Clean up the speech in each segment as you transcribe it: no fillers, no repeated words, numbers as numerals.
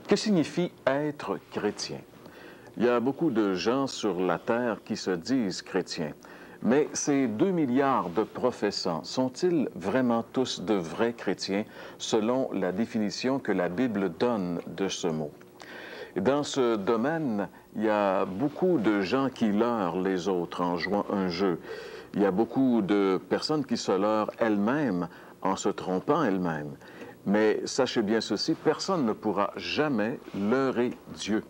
Que signifie être chrétien? Il y a beaucoup de gens sur la terre qui se disent chrétiens. Mais ces 2 milliards de professants, sont-ils vraiment tous de vrais chrétiens selon la définition que la Bible donne de ce mot? Dans ce domaine, il y a beaucoup de gens qui leurrent les autres en jouant un jeu. Il y a beaucoup de personnes qui se leurrent elles-mêmes en se trompant elles-mêmes. Mais sachez bien ceci, personne ne pourra jamais leurrer Dieu.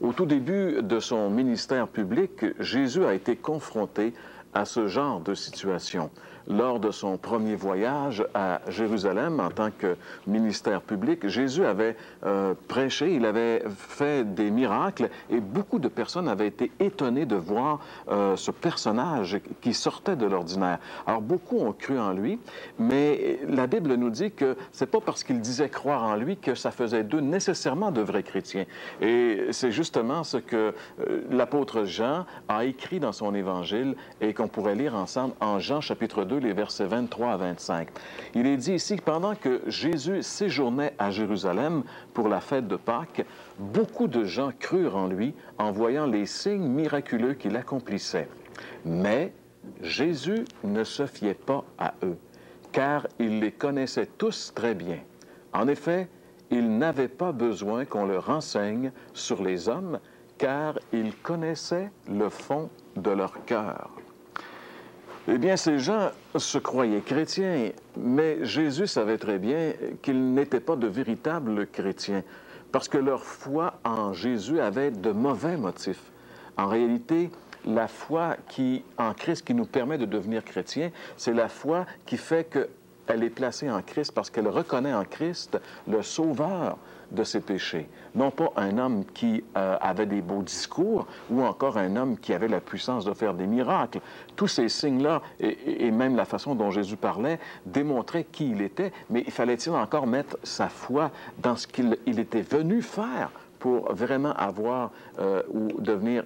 Au tout début de son ministère public, Jésus a été confronté à ce genre de situation. Lors de son premier voyage à Jérusalem en tant que ministère public, Jésus avait prêché, il avait fait des miracles et beaucoup de personnes avaient été étonnées de voir ce personnage qui sortait de l'ordinaire. Alors beaucoup ont cru en lui, mais la Bible nous dit que c'est pas parce qu'il disait croire en lui que ça faisait d'eux nécessairement de vrais chrétiens. Et c'est justement ce que l'apôtre Jean a écrit dans son évangile et qu'on pourrait lire ensemble en Jean chapitre 2, les versets 23 à 25. Il est dit ici que pendant que Jésus séjournait à Jérusalem pour la fête de Pâques, beaucoup de gens crurent en lui en voyant les signes miraculeux qu'il accomplissait. Mais Jésus ne se fiait pas à eux, car il les connaissait tous très bien. En effet, il n'avait pas besoin qu'on le renseigne sur les hommes, car il connaissait le fond de leur cœur. Eh bien, ces gens se croyaient chrétiens, mais Jésus savait très bien qu'ils n'étaient pas de véritables chrétiens, parce que leur foi en Jésus avait de mauvais motifs. En réalité, la foi en Christ qui nous permet de devenir chrétiens, c'est la foi qui fait qu'elle est placée en Christ parce qu'elle reconnaît en Christ le Sauveur de ses péchés. Non pas un homme qui avait des beaux discours ou encore un homme qui avait la puissance de faire des miracles. Tous ces signes-là et même la façon dont Jésus parlait démontraient qui il était, mais fallait-il encore mettre sa foi dans ce qu'il était venu faire pour vraiment avoir ou devenir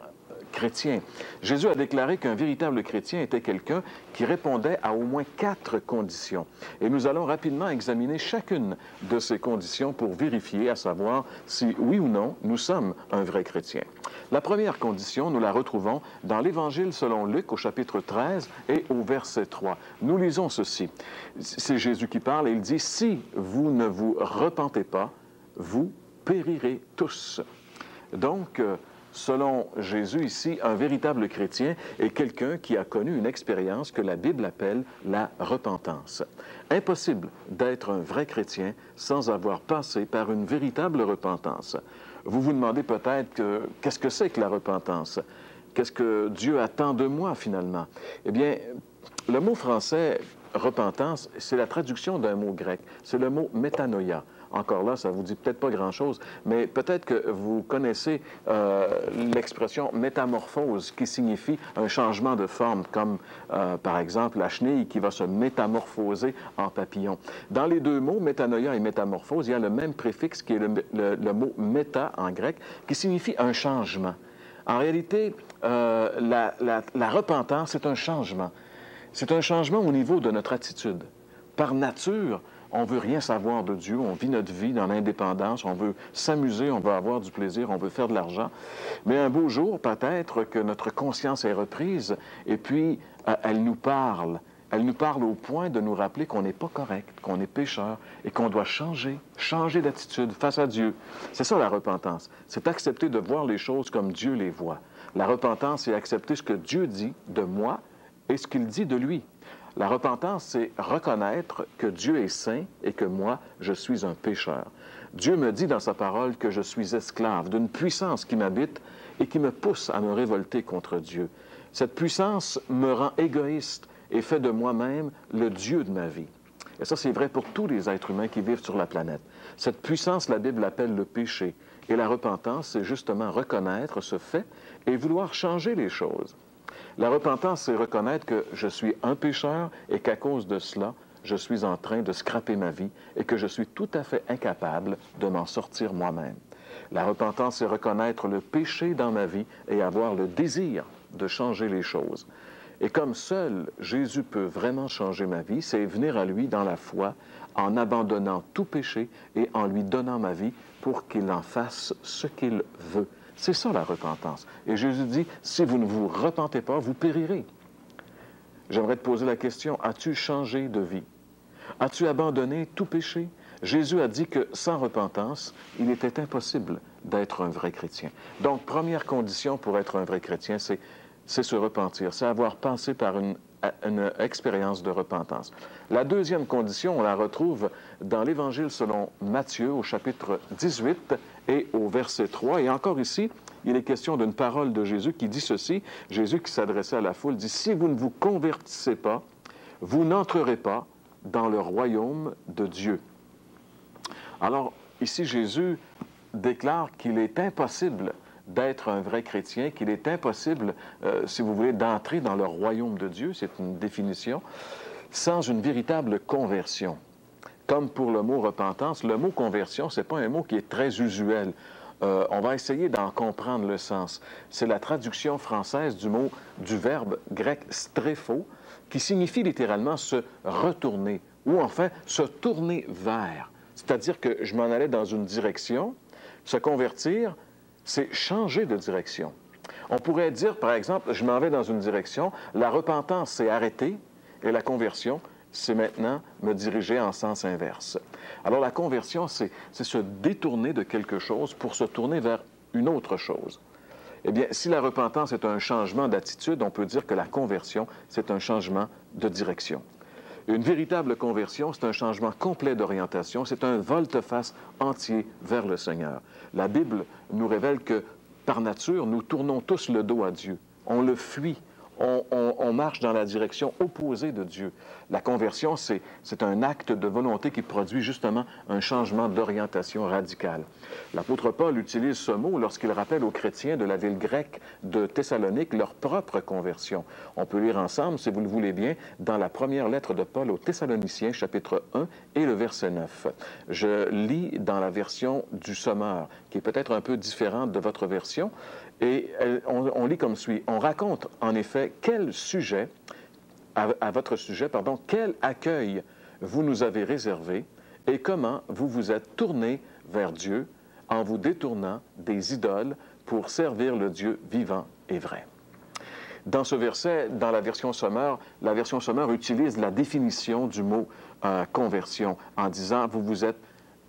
chrétien. Jésus a déclaré qu'un véritable chrétien était quelqu'un qui répondait à au moins 4 conditions. Et nous allons rapidement examiner chacune de ces conditions pour vérifier, à savoir si oui ou non nous sommes un vrai chrétien. La première condition, nous la retrouvons dans l'Évangile selon Luc au chapitre 13 et au verset 3. Nous lisons ceci. C'est Jésus qui parle et il dit « Si vous ne vous repentez pas, vous périrez tous. » Donc, selon Jésus ici, un véritable chrétien est quelqu'un qui a connu une expérience que la Bible appelle la repentance. Impossible d'être un vrai chrétien sans avoir passé par une véritable repentance. Vous vous demandez peut-être qu'est-ce que c'est que la repentance? Qu'est-ce que Dieu attend de moi finalement? Eh bien, le mot français repentance, c'est la traduction d'un mot grec. C'est le mot métanoïa. Encore là, ça ne vous dit peut-être pas grand-chose, mais peut-être que vous connaissez l'expression métamorphose qui signifie un changement de forme, comme par exemple la chenille qui va se métamorphoser en papillon. Dans les deux mots, métanoïa et métamorphose, il y a le même préfixe qui est le mot méta en grec, qui signifie un changement. En réalité, la repentance, c'est un changement. C'est un changement au niveau de notre attitude. Par nature, on ne veut rien savoir de Dieu, on vit notre vie dans l'indépendance, on veut s'amuser, on veut avoir du plaisir, on veut faire de l'argent. Mais un beau jour, peut-être que notre conscience est reprise et puis elle nous parle. Elle nous parle au point de nous rappeler qu'on n'est pas correct, qu'on est pécheur et qu'on doit changer d'attitude face à Dieu. C'est ça la repentance. C'est accepter de voir les choses comme Dieu les voit. La repentance, c'est accepter ce que Dieu dit de moi et ce qu'il dit de lui. La repentance, c'est reconnaître que Dieu est saint et que moi, je suis un pécheur. Dieu me dit dans sa parole que je suis esclave d'une puissance qui m'habite et qui me pousse à me révolter contre Dieu. Cette puissance me rend égoïste et fait de moi-même le Dieu de ma vie. Et ça, c'est vrai pour tous les êtres humains qui vivent sur la planète. Cette puissance, la Bible l'appelle le péché. Et la repentance, c'est justement reconnaître ce fait et vouloir changer les choses. La repentance, c'est reconnaître que je suis un pécheur et qu'à cause de cela, je suis en train de scraper ma vie et que je suis tout à fait incapable de m'en sortir moi-même. La repentance, c'est reconnaître le péché dans ma vie et avoir le désir de changer les choses. Et comme seul Jésus peut vraiment changer ma vie, c'est venir à lui dans la foi, en abandonnant tout péché et en lui donnant ma vie pour qu'il en fasse ce qu'il veut. C'est ça la repentance. Et Jésus dit, si vous ne vous repentez pas, vous périrez. J'aimerais te poser la question, as-tu changé de vie? As-tu abandonné tout péché? Jésus a dit que sans repentance, il était impossible d'être un vrai chrétien. Donc, première condition pour être un vrai chrétien, c'est se repentir, c'est avoir passé par une expérience de repentance. La deuxième condition, on la retrouve dans l'Évangile selon Matthieu au chapitre 18 et au verset 3. Et encore ici, il est question d'une parole de Jésus qui dit ceci. Jésus qui s'adressait à la foule dit, « Si vous ne vous convertissez pas, vous n'entrerez pas dans le royaume de Dieu. » Alors, ici, Jésus déclare qu'il est impossible d'être un vrai chrétien, qu'il est impossible, si vous voulez, d'entrer dans le royaume de Dieu, c'est une définition, sans une véritable conversion. Comme pour le mot repentance, le mot conversion, ce n'est pas un mot qui est très usuel. On va essayer d'en comprendre le sens. C'est la traduction française du verbe grec strépho, qui signifie littéralement se retourner, ou enfin se tourner vers. C'est-à-dire que je m'en allais dans une direction, se convertir, c'est changer de direction. On pourrait dire, par exemple, je m'en vais dans une direction, la repentance, c'est arrêter, et la conversion, c'est maintenant me diriger en sens inverse. Alors la conversion, c'est se détourner de quelque chose pour se tourner vers une autre chose. Eh bien, si la repentance est un changement d'attitude, on peut dire que la conversion, c'est un changement de direction. Une véritable conversion, c'est un changement complet d'orientation, c'est un volte-face entier vers le Seigneur. La Bible nous révèle que, par nature, nous tournons tous le dos à Dieu. On le fuit. On marche dans la direction opposée de Dieu. La conversion, c'est un acte de volonté qui produit justement un changement d'orientation radicale. L'apôtre Paul utilise ce mot lorsqu'il rappelle aux chrétiens de la ville grecque de Thessalonique leur propre conversion. On peut lire ensemble, si vous le voulez bien, dans la première lettre de Paul aux Thessaloniciens, chapitre 1 et le verset 9. Je lis dans la version du Sommeur, qui est peut-être un peu différente de votre version. Et on lit comme suit. On raconte en effet quel sujet, à votre sujet, pardon, quel accueil vous nous avez réservé et comment vous vous êtes tourné vers Dieu en vous détournant des idoles pour servir le Dieu vivant et vrai. Dans ce verset, dans la version Sommeur utilise la définition du mot conversion en disant « vous vous êtes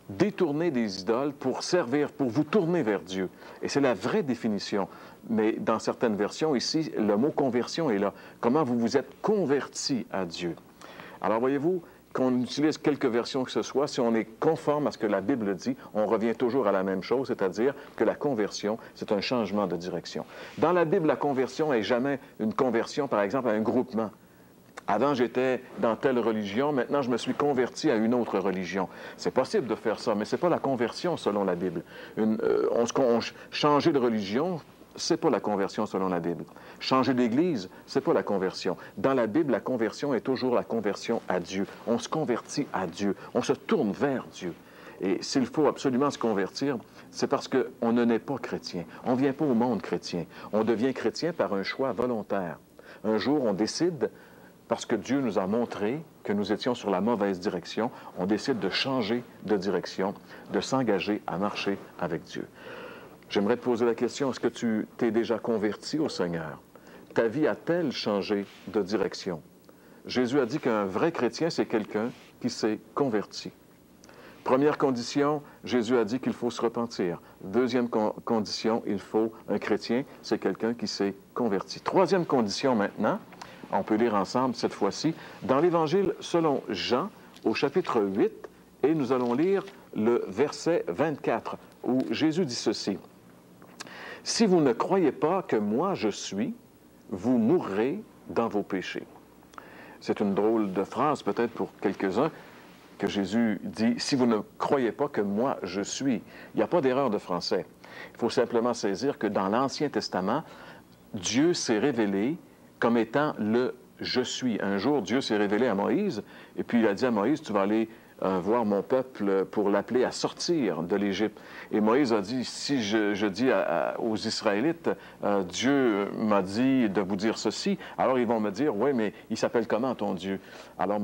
détourner des idoles pour servir, pour vous tourner vers Dieu. » Et c'est la vraie définition. Mais dans certaines versions, ici, le mot conversion est là. Comment vous vous êtes converti à Dieu. Alors, voyez-vous, qu'on utilise quelque versions que ce soit, si on est conforme à ce que la Bible dit, on revient toujours à la même chose, c'est-à-dire que la conversion, c'est un changement de direction. Dans la Bible, la conversion n'est jamais une conversion, par exemple, à un groupement. Avant, j'étais dans telle religion, maintenant, je me suis converti à une autre religion. C'est possible de faire ça, mais ce n'est pas la conversion selon la Bible. Changer de religion, ce n'est pas la conversion selon la Bible. Changer d'église, ce n'est pas la conversion. Dans la Bible, la conversion est toujours la conversion à Dieu. On se convertit à Dieu. On se tourne vers Dieu. Et s'il faut absolument se convertir, c'est parce qu'on ne naît pas chrétien. On ne vient pas au monde chrétien. On devient chrétien par un choix volontaire. Un jour, on décide, parce que Dieu nous a montré que nous étions sur la mauvaise direction, on décide de changer de direction, de s'engager à marcher avec Dieu. J'aimerais te poser la question, est-ce que tu t'es déjà converti au Seigneur? Ta vie a-t-elle changé de direction? Jésus a dit qu'un vrai chrétien, c'est quelqu'un qui s'est converti. Première condition, Jésus a dit qu'il faut se repentir. Deuxième condition, un chrétien, c'est quelqu'un qui s'est converti. Troisième condition maintenant, on peut lire ensemble cette fois-ci, dans l'Évangile selon Jean, au chapitre 8, et nous allons lire le verset 24, où Jésus dit ceci. « Si vous ne croyez pas que moi je suis, vous mourrez dans vos péchés. » C'est une drôle de phrase peut-être pour quelques-uns, que Jésus dit, « Si vous ne croyez pas que moi je suis », il n'y a pas d'erreur de français. Il faut simplement saisir que dans l'Ancien Testament, Dieu s'est révélé comme étant le « je suis ». Un jour, Dieu s'est révélé à Moïse, et puis il a dit à Moïse, tu vas aller voir mon peuple pour l'appeler à sortir de l'Égypte. Et Moïse a dit, si je dis aux Israélites, Dieu m'a dit de vous dire ceci, alors ils vont me dire, oui, mais il s'appelle comment ton Dieu? Alors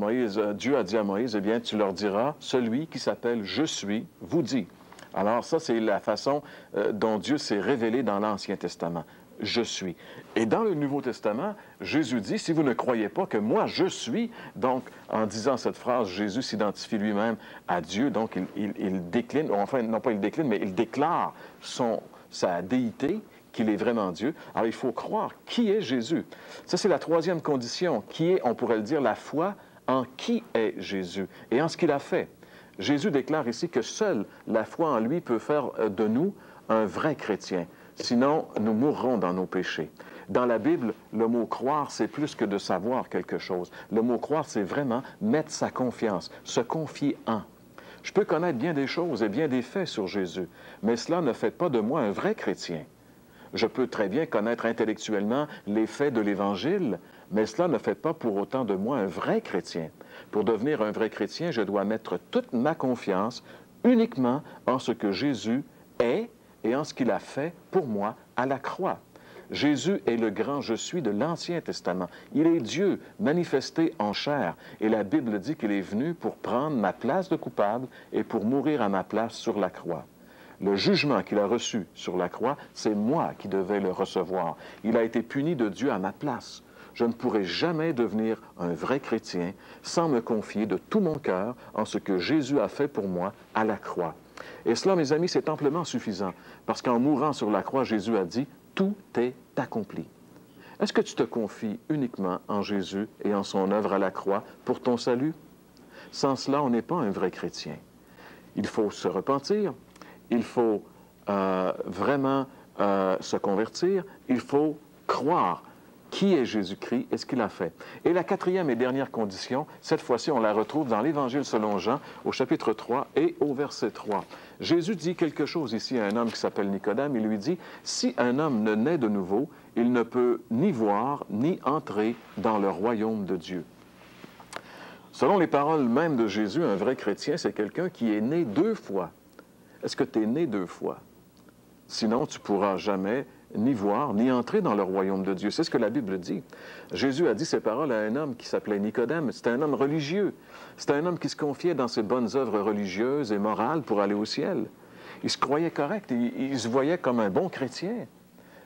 Dieu a dit à Moïse, eh bien, tu leur diras, celui qui s'appelle Je suis, vous dit. Alors ça, c'est la façon dont Dieu s'est révélé dans l'Ancien Testament. Je suis. Et dans le Nouveau Testament, Jésus dit, si vous ne croyez pas que moi, je suis, donc en disant cette phrase, Jésus s'identifie lui-même à Dieu, donc il décline, enfin, non pas il décline, mais il déclare sa déité, qu'il est vraiment Dieu. Alors il faut croire qui est Jésus. Ça, c'est la troisième condition, qui est, on pourrait le dire, la foi en qui est Jésus et en ce qu'il a fait. Jésus déclare ici que seule la foi en lui peut faire de nous un vrai chrétien. Sinon, nous mourrons dans nos péchés. Dans la Bible, le mot croire, c'est plus que de savoir quelque chose. Le mot croire, c'est vraiment mettre sa confiance, se confier en. Je peux connaître bien des choses et bien des faits sur Jésus, mais cela ne fait pas de moi un vrai chrétien. Je peux très bien connaître intellectuellement les faits de l'Évangile, mais cela ne fait pas pour autant de moi un vrai chrétien. Pour devenir un vrai chrétien, je dois mettre toute ma confiance uniquement en ce que Jésus est et en ce qu'il a fait pour moi à la croix. Jésus est le grand je suis de l'Ancien Testament. Il est Dieu manifesté en chair. Et la Bible dit qu'il est venu pour prendre ma place de coupable et pour mourir à ma place sur la croix. Le jugement qu'il a reçu sur la croix, c'est moi qui devais le recevoir. Il a été puni de Dieu à ma place. Je ne pourrai jamais devenir un vrai chrétien sans me confier de tout mon cœur en ce que Jésus a fait pour moi à la croix. Et cela, mes amis, c'est amplement suffisant, parce qu'en mourant sur la croix, Jésus a dit « Tout est accompli ». Est-ce que tu te confies uniquement en Jésus et en son œuvre à la croix pour ton salut? Sans cela, on n'est pas un vrai chrétien. Il faut se repentir, il faut vraiment se convertir, il faut croire qui est Jésus-Christ et ce qu'il a fait. Et la quatrième et dernière condition, cette fois-ci, on la retrouve dans l'Évangile selon Jean, au chapitre 3 et au verset 3. Jésus dit quelque chose ici à un homme qui s'appelle Nicodème. Il lui dit, « Si un homme ne naît de nouveau, il ne peut ni voir ni entrer dans le royaume de Dieu. » Selon les paroles même de Jésus, un vrai chrétien, c'est quelqu'un qui est né deux fois. Est-ce que tu es né deux fois? Sinon, tu ne pourras jamais ni voir, ni entrer dans le royaume de Dieu. C'est ce que la Bible dit. Jésus a dit ces paroles à un homme qui s'appelait Nicodème. C'était un homme religieux. C'était un homme qui se confiait dans ses bonnes œuvres religieuses et morales pour aller au ciel. Il se croyait correct, il se voyait comme un bon chrétien.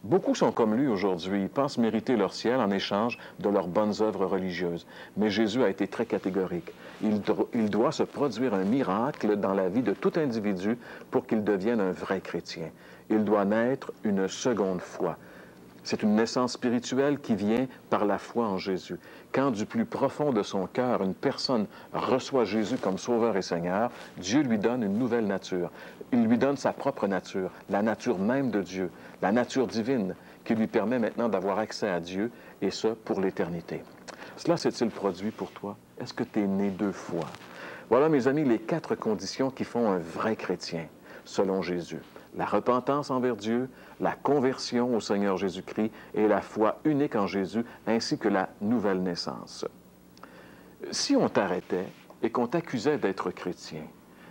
Beaucoup sont comme lui aujourd'hui. Ils pensent mériter leur ciel en échange de leurs bonnes œuvres religieuses. Mais Jésus a été très catégorique. Il doit se produire un miracle dans la vie de tout individu pour qu'il devienne un vrai chrétien. Il doit naître une seconde fois. C'est une naissance spirituelle qui vient par la foi en Jésus. Quand du plus profond de son cœur, une personne reçoit Jésus comme Sauveur et Seigneur, Dieu lui donne une nouvelle nature. Il lui donne sa propre nature, la nature même de Dieu, la nature divine, qui lui permet maintenant d'avoir accès à Dieu, et ce, pour l'éternité. Cela s'est-il produit pour toi? Est-ce que tu es né deux fois? Voilà, mes amis, les 4 conditions qui font un vrai chrétien, selon Jésus. La repentance envers Dieu, la conversion au Seigneur Jésus-Christ et la foi unique en Jésus, ainsi que la nouvelle naissance. Si on t'arrêtait et qu'on t'accusait d'être chrétien,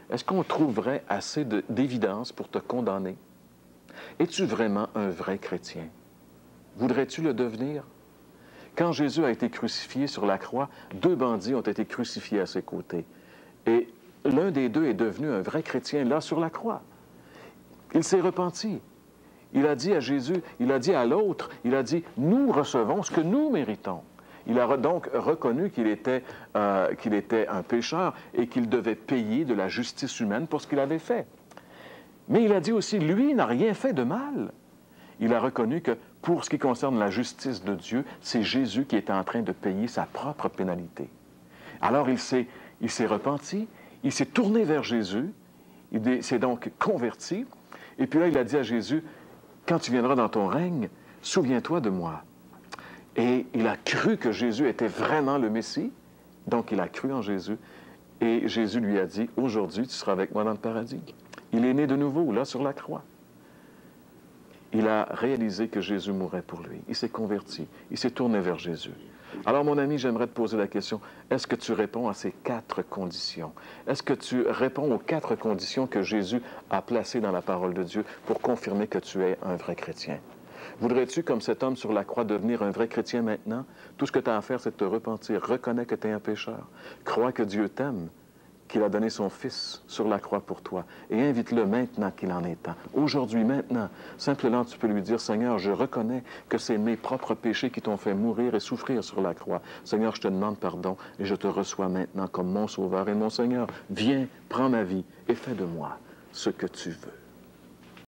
est-ce qu'on trouverait assez d'évidence pour te condamner? Es-tu vraiment un vrai chrétien? Voudrais-tu le devenir? Quand Jésus a été crucifié sur la croix, 2 bandits ont été crucifiés à ses côtés. Et l'un des 2 est devenu un vrai chrétien là sur la croix. Il s'est repenti. Il a dit à Jésus, il a dit à l'autre, il a dit, nous recevons ce que nous méritons. Il a donc reconnu qu'il était un pécheur et qu'il devait payer de la justice humaine pour ce qu'il avait fait. Mais il a dit aussi, lui n'a rien fait de mal. Il a reconnu que pour ce qui concerne la justice de Dieu, c'est Jésus qui était en train de payer sa propre pénalité. Alors il s'est repenti, il s'est tourné vers Jésus, il s'est donc converti, et puis là il a dit à Jésus, quand tu viendras dans ton règne, souviens-toi de moi. Et il a cru que Jésus était vraiment le Messie, donc il a cru en Jésus, et Jésus lui a dit, aujourd'hui tu seras avec moi dans le paradis. Il est né de nouveau, là, sur la croix. Il a réalisé que Jésus mourrait pour lui. Il s'est converti. Il s'est tourné vers Jésus. Alors, mon ami, j'aimerais te poser la question, est-ce que tu réponds à ces 4 conditions? Est-ce que tu réponds aux 4 conditions que Jésus a placées dans la parole de Dieu pour confirmer que tu es un vrai chrétien? Voudrais-tu, comme cet homme sur la croix, devenir un vrai chrétien maintenant? Tout ce que tu as à faire, c'est de te repentir. Reconnais que tu es un pécheur. Crois que Dieu t'aime, qu'il a donné son Fils sur la croix pour toi. Et invite-le maintenant qu'il en est temps. Aujourd'hui, maintenant, simplement, tu peux lui dire, Seigneur, je reconnais que c'est mes propres péchés qui t'ont fait mourir et souffrir sur la croix. Seigneur, je te demande pardon et je te reçois maintenant comme mon Sauveur. Et mon Seigneur, viens, prends ma vie et fais de moi ce que tu veux.